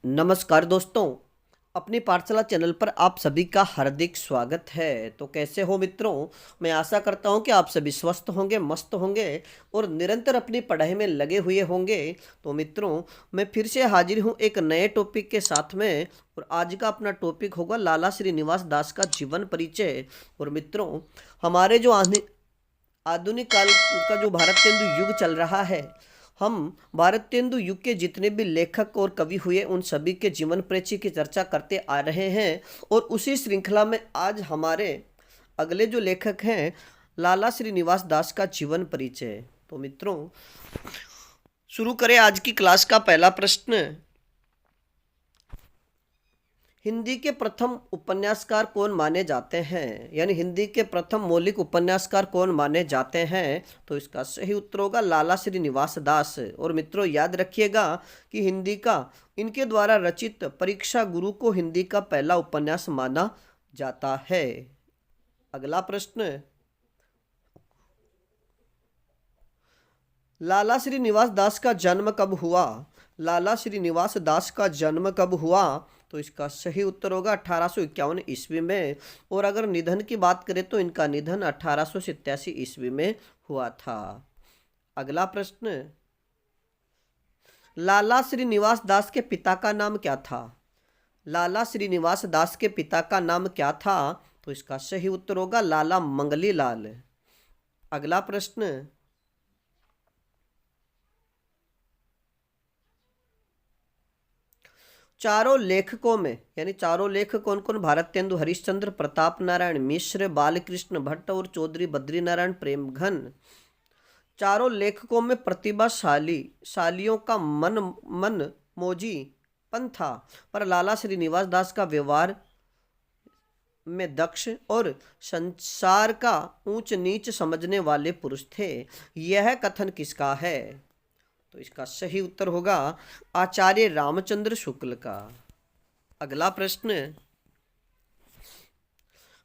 नमस्कार दोस्तों, अपनी पाठशाला चैनल पर आप सभी का हार्दिक स्वागत है। तो कैसे हो मित्रों? मैं आशा करता हूं कि आप सभी स्वस्थ होंगे, मस्त होंगे और निरंतर अपनी पढ़ाई में लगे हुए होंगे। तो मित्रों, मैं फिर से हाजिर हूं एक नए टॉपिक के साथ में। और आज का अपना टॉपिक होगा लाला श्रीनिवास दास का जीवन परिचय। और मित्रों, हमारे जो आधुनिक काल का जो भारतेंदु युग चल रहा है, हम भारतेंदु युग के जितने भी लेखक और कवि हुए उन सभी के जीवन परिचय की चर्चा करते आ रहे हैं। और उसी श्रृंखला में आज हमारे अगले जो लेखक हैं, लाला श्रीनिवास दास का जीवन परिचय। तो मित्रों, शुरू करें आज की क्लास का पहला प्रश्न। हिंदी के प्रथम उपन्यासकार कौन माने जाते हैं? यानी हिंदी के प्रथम मौलिक उपन्यासकार कौन माने जाते हैं? तो इसका सही उत्तर होगा लाला श्रीनिवास दास। और मित्रों, याद रखिएगा कि हिंदी का इनके द्वारा रचित परीक्षा गुरु को हिंदी का पहला उपन्यास माना जाता है। अगला प्रश्न, लाला श्रीनिवास दास का जन्म कब हुआ? लाला श्रीनिवास दास का जन्म कब हुआ? तो इसका सही उत्तर होगा 1851 ईस्वी में। और अगर निधन की बात करें तो इनका निधन 1887 ईस्वी में हुआ था। अगला प्रश्न, लाला श्रीनिवास दास के पिता का नाम क्या था? लाला श्रीनिवास दास के पिता का नाम क्या था? तो इसका सही उत्तर होगा लाला मंगली लाल। अगला प्रश्न, चारों लेखकों में यानी चारों लेखक कौन कौन? भारतेंदु हरिश्चंद्र, प्रताप नारायण मिश्र, बालकृष्ण भट्ट और चौधरी बद्रीनारायण प्रेमघन। चारों लेखकों में प्रतिभाशाली शालियों का मन मौजी पन था, पर लाला श्रीनिवास दास का व्यवहार में दक्ष और संसार का ऊंच नीच समझने वाले पुरुष थे। यह कथन किसका है? तो इसका सही उत्तर होगा आचार्य रामचंद्र शुक्ल का। अगला प्रश्न,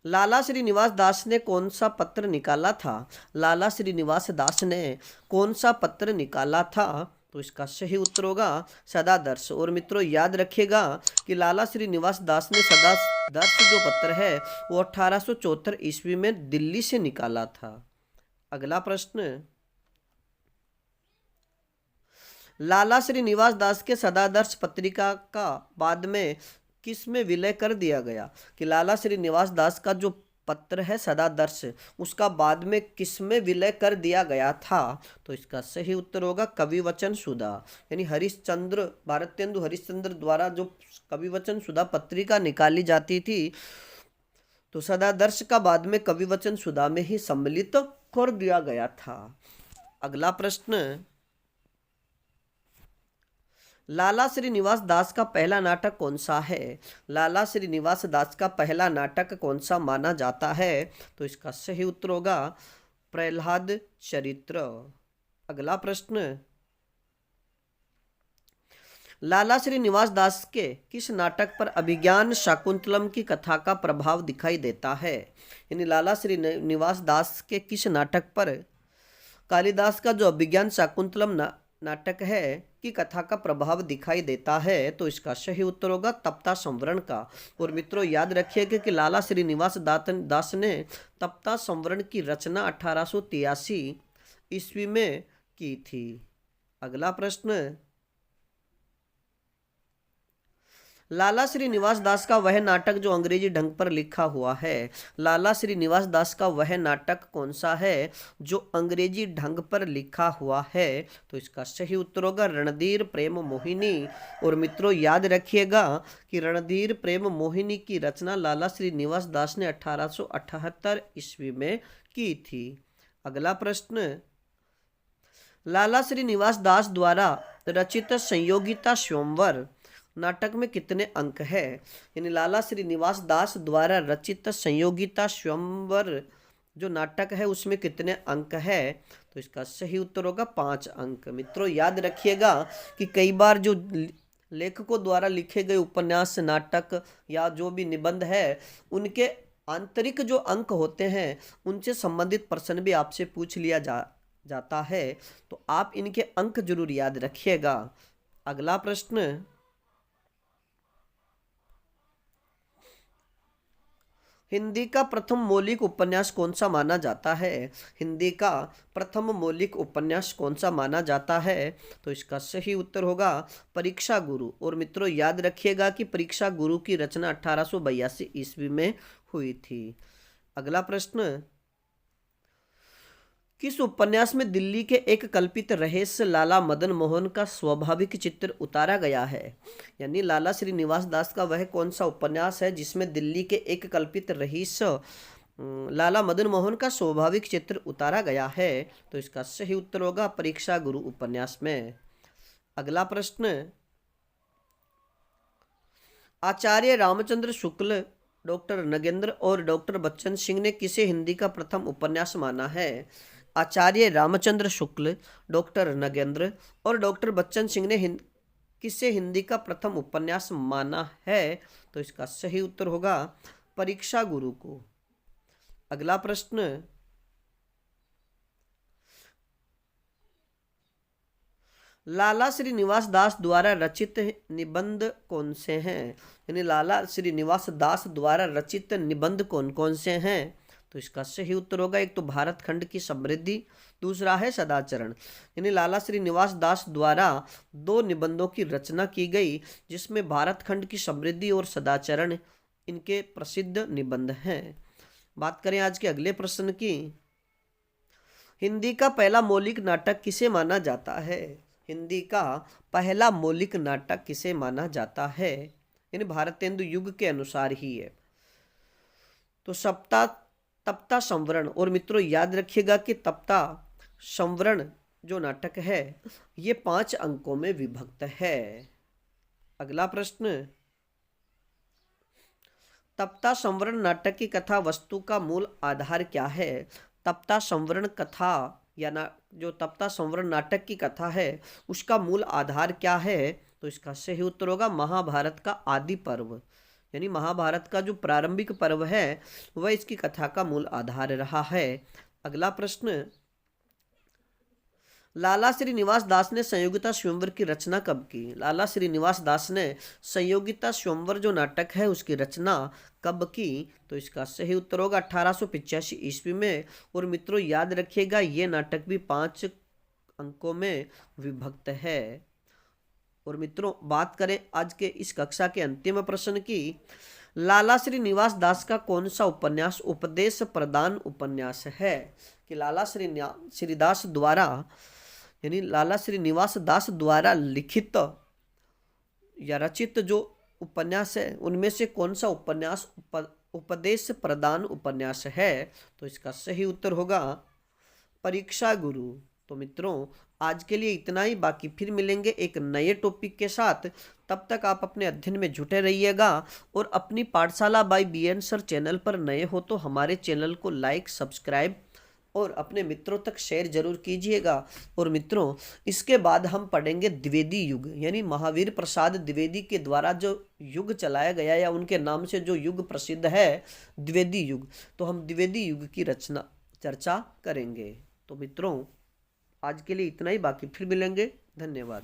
लाला श्रीनिवास दास ने कौन सा पत्र निकाला था? लाला श्रीनिवास दास ने कौन सा पत्र निकाला था? तो इसका सही उत्तर होगा सदादर्श। और मित्रों, याद रखिएगा कि लाला श्रीनिवास दास ने सदादर्श जो पत्र है वो 1874 ईस्वी में दिल्ली से निकाला था। अगला प्रश्न, लाला श्रीनिवास दास के सदादर्श पत्रिका का बाद में किस में विलय कर दिया गया? कि लाला श्रीनिवास दास का जो पत्र है सदादर्श, उसका बाद में किस में विलय कर दिया गया था? तो इसका सही उत्तर होगा कविवचन सुधा। यानी हरिश्चंद्र, भारतेंदु हरिश्चंद्र द्वारा जो कविवचन सुधा पत्रिका निकाली जाती थी, तो सदादर्श का बाद में कविवचन सुधा में ही सम्मिलित कर दिया गया था। अगला प्रश्न, लाला श्रीनिवास दास का पहला नाटक कौन सा है? लाला श्रीनिवास दास का पहला नाटक कौन सा माना जाता है? तो इसका सही उत्तर होगा प्रहलाद चरित्र। अगला प्रश्न, लाला श्रीनिवास दास के किस नाटक पर अभिज्ञान शाकुंतलम की कथा का प्रभाव दिखाई देता है? यानी लाला श्रीनिवास दास के किस नाटक पर कालिदास का जो अभिज्ञान शाकुंतलम नाटक है की कथा का प्रभाव दिखाई देता है? तो इसका सही उत्तर होगा तप्ता संवरण का। और मित्रों, याद रखिएगा कि लाला श्रीनिवास दास ने तप्ता संवरण की रचना 1883 ईस्वी में की थी। अगला प्रश्न, लाला श्रीनिवास दास का वह नाटक जो अंग्रेजी ढंग पर लिखा हुआ है। लाला श्रीनिवास दास का वह नाटक कौन सा है जो अंग्रेजी ढंग पर लिखा हुआ है? तो इसका सही उत्तर होगा रणधीर प्रेम मोहिनी। और मित्रों, याद रखिएगा कि रणधीर प्रेम मोहिनी की रचना लाला श्रीनिवास दास ने 1878 ईस्वी में की थी। अगला प्रश्न, लाला श्रीनिवास दास द्वारा रचित संयोगिता स्वयंवर नाटक में कितने अंक है? यानी लाला श्रीनिवास दास द्वारा रचित संयोगिता स्वयंवर जो नाटक है उसमें कितने अंक है? तो इसका सही उत्तर होगा 5 अंक। मित्रों, याद रखिएगा कि कई बार जो लेखकों द्वारा लिखे गए उपन्यास, नाटक या जो भी निबंध है, उनके आंतरिक जो अंक होते हैं उनसे संबंधित प्रश्न भी आपसे पूछ लिया जाता है। तो आप इनके अंक जरूर याद रखिएगा। अगला प्रश्न, हिंदी का प्रथम मौलिक उपन्यास कौन सा माना जाता है? हिंदी का प्रथम मौलिक उपन्यास कौन सा माना जाता है? तो इसका सही उत्तर होगा परीक्षा गुरु। और मित्रों याद रखिएगा कि परीक्षा गुरु की रचना 1882 ईस्वी में हुई थी। अगला प्रश्न, किस उपन्यास में दिल्ली के एक कल्पित रहस्य लाला मदन मोहन का स्वाभाविक चित्र उतारा गया है? यानी लाला श्रीनिवास दास का वह कौन सा उपन्यास है जिसमें दिल्ली के एक कल्पित रहस्य लाला मदन मोहन का स्वाभाविक चित्र उतारा गया है? तो इसका सही उत्तर होगा परीक्षा गुरु उपन्यास में। अगला प्रश्न, आचार्य रामचंद्र शुक्ल, डॉक्टर नगेंद्र और डॉक्टर बच्चन सिंह ने किसे हिंदी का प्रथम उपन्यास माना है? आचार्य रामचंद्र शुक्ल, डॉक्टर नगेंद्र और डॉक्टर बच्चन सिंह ने किसे हिंदी का प्रथम उपन्यास माना है? तो इसका सही उत्तर होगा परीक्षा गुरु को। अगला प्रश्न, लाला श्रीनिवास दास द्वारा रचित निबंध कौन से हैं? यानी लाला श्रीनिवास दास द्वारा रचित निबंध कौन कौन से हैं? तो इसका सही उत्तर होगा, एक तो भारत खंड की समृद्धि, दूसरा है सदाचरण। यानी लाला श्रीनिवास दास द्वारा 2 निबंधों की रचना की गई जिसमें भारत खंड की समृद्धि और सदाचरण इनके प्रसिद्ध निबंध हैं। बात करें आज के अगले प्रश्न की, हिंदी का पहला मौलिक नाटक किसे माना जाता है? हिंदी का पहला मौलिक नाटक किसे माना जाता है? यानी भारतेंदु युग के अनुसार ही है। तो तप्ता संवरण। और मित्रों याद रखिएगा कि तप्ता संवरण जो नाटक है ये 5 अंकों में विभक्त है। अगला प्रश्न, तप्ता संवरण नाटक की कथा वस्तु का मूल आधार क्या है? तप्ता संवरण कथा या जो तप्ता संवरण नाटक की कथा है उसका मूल आधार क्या है? तो इसका सही उत्तर होगा महाभारत का आदि पर्व। यानी महाभारत का जो प्रारंभिक पर्व है वह इसकी कथा का मूल आधार रहा है। अगला प्रश्न, लाला श्रीनिवास दास ने संयोगिता स्वयंवर की रचना कब की? लाला श्रीनिवास दास ने संयोगिता स्वयंवर जो नाटक है उसकी रचना कब की? तो इसका सही उत्तर होगा 1885 ईस्वी में। और मित्रों याद रखिएगा ये नाटक भी 5 अंकों में विभक्त है। और मित्रों बात करें आज के इस कक्षा के अंतिम प्रश्न की, लाला श्रीनिवास दास का कौन सा उपन्यास उपदेश प्रदान उपन्यास है? कि लाला श्रीदास द्वारा यानी लाला श्रीनिवास दास द्वारा लिखित या रचित जो उपन्यास है उनमें से कौन सा उपन्यास उपदेश प्रदान उपन्यास है? तो इसका सही उत्तर होगा परीक्षा गुरु। तो मित्रों आज के लिए इतना ही, बाकी फिर मिलेंगे एक नए टॉपिक के साथ। तब तक आप अपने अध्ययन में जुटे रहिएगा और अपनी पाठशाला बाय BN सर चैनल पर नए हो तो हमारे चैनल को लाइक, सब्सक्राइब और अपने मित्रों तक शेयर जरूर कीजिएगा। और मित्रों इसके बाद हम पढ़ेंगे द्विवेदी युग, यानी महावीर प्रसाद द्विवेदी के द्वारा जो युग चलाया गया या उनके नाम से जो युग प्रसिद्ध है द्विवेदी युग, तो हम द्विवेदी युग की चर्चा करेंगे। तो मित्रों आज के लिए इतना ही, बाकी फिर मिलेंगे। धन्यवाद।